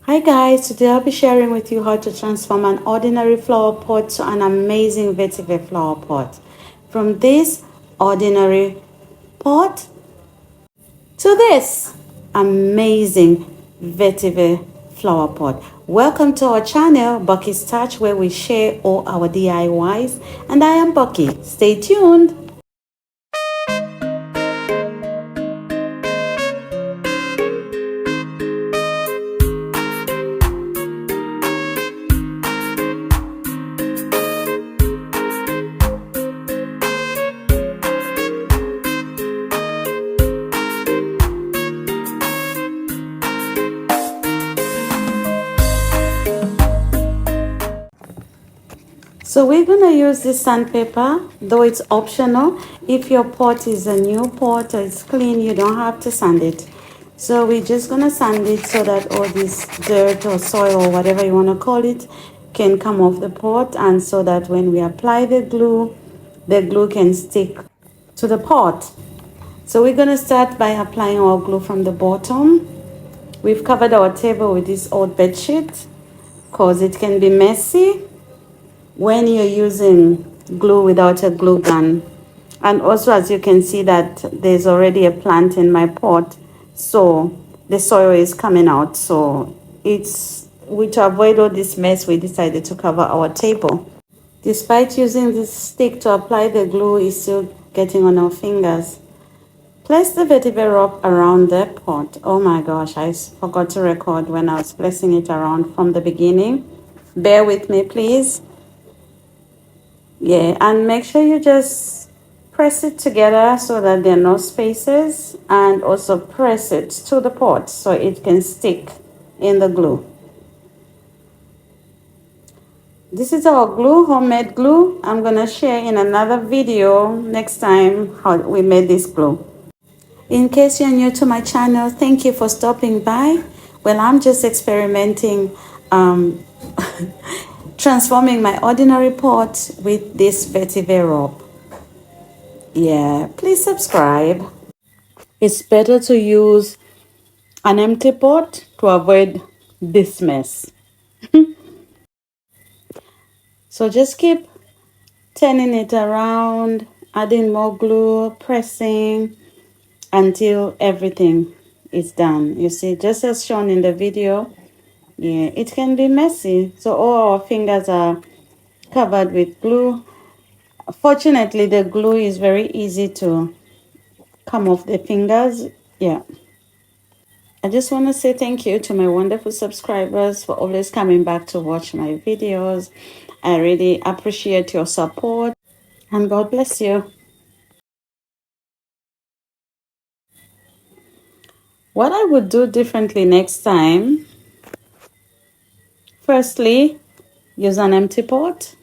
Hi guys, today I'll be sharing with you how to transform an ordinary flower pot to an amazing vetiver flower pot. From this ordinary pot to this amazing vetiver flower pot. Welcome to our channel, Bucky's Touch, where we share all our DIYs. And I am Bucky. Stay tuned. So we're going to use this sandpaper, though it's optional. If your pot is a new pot or it's clean, you don't have to sand it. So we're just going to sand it so that all this dirt or soil or whatever you want to call it can come off the pot, and so that when we apply the glue can stick to the pot. So we're going to start by applying our glue from the bottom. We've covered our table with this old bed sheet because it can be messy when you're using glue without a glue gun. And also, as you can see, that there's already a plant in my pot, so the soil is coming out. So to avoid all this mess, we decided to cover our table. Despite using this stick to apply the glue, it's still getting on our fingers. Place the vetiver rope around the pot. Oh my gosh, I forgot to record when I was placing it around from the beginning. Bear with me, please. Yeah, and make sure you just press it together so that there are no spaces, and also press it to the pot so it can stick in the glue. This is our glue, homemade glue. I'm going to share in another video next time how we made this glue. In case you're new to my channel, thank you for stopping by. Well, I'm just experimenting transforming my ordinary pot with this vetiver rope. Yeah, please subscribe. It's better to use an empty pot to avoid this mess. So just keep turning it around, adding more glue, pressing until everything is done. You see, just as shown in the video, yeah, it can be messy. So all our fingers are covered with glue. Fortunately, the glue is very easy to come off the fingers. Yeah. I just want to say thank you to my wonderful subscribers for always coming back to watch my videos. I really appreciate your support, and God bless you. What I would do differently next time: firstly, use an empty pot.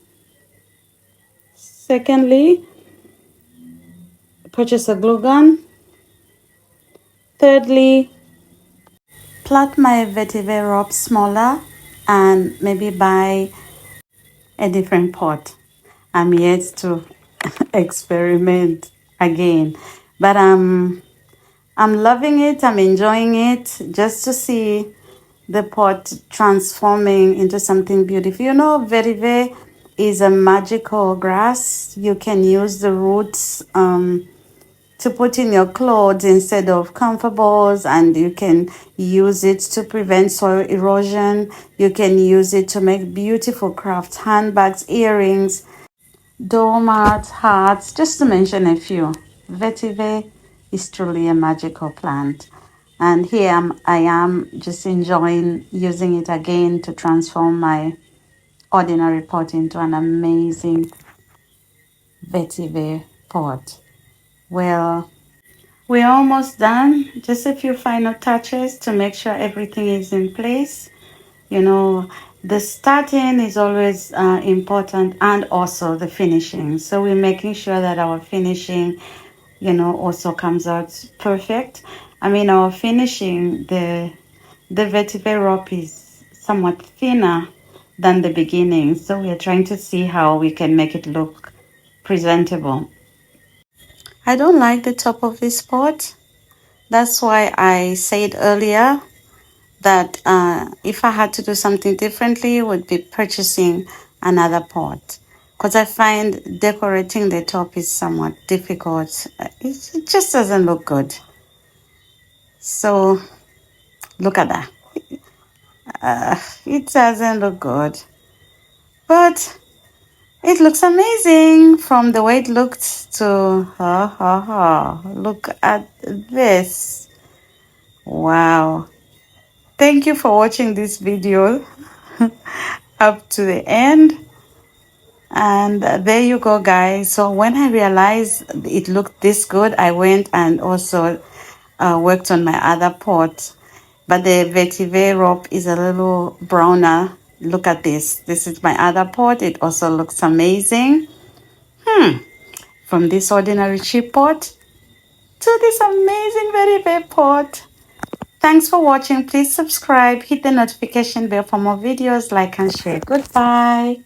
Secondly, purchase a glue gun. Thirdly, plot my vetiver rope smaller and maybe buy a different pot. I'm yet to experiment again, but I'm loving it. I'm enjoying it, just to see the pot transforming into something beautiful. You know, vetiver is a magical grass. You can use the roots to put in your clothes instead of comfortables, and you can use it to prevent soil erosion. You can use it to make beautiful crafts, handbags, earrings, doormats, hearts, just to mention a few. Vetiver is truly a magical plant. And here I am just enjoying using it again to transform my ordinary pot into an amazing vetiver pot. Well, we're almost done. Just a few final touches to make sure everything is in place. You know, the starting is always important, and also the finishing. So we're making sure that our finishing, also comes out perfect. I mean, our finishing, the vetiver rope is somewhat thinner than the beginning. So we are trying to see how we can make it look presentable. I don't like the top of this pot. That's why I said earlier that if I had to do something differently, would be purchasing another pot. Because I find decorating the top is somewhat difficult. It just doesn't look good. So look at that. It doesn't look good. But it looks amazing from the way it looked to look at this. Wow. Thank you for watching this video up to the end. And there you go, guys. So when I realized it looked this good, I went and also worked on my other pot. But the vetiver rope is a little browner. Look at this. This is my other pot. It also looks amazing. From this ordinary cheap pot to this amazing vetiver pot. Thanks for watching. Please subscribe. Hit the notification bell for more videos. Like and share. Goodbye.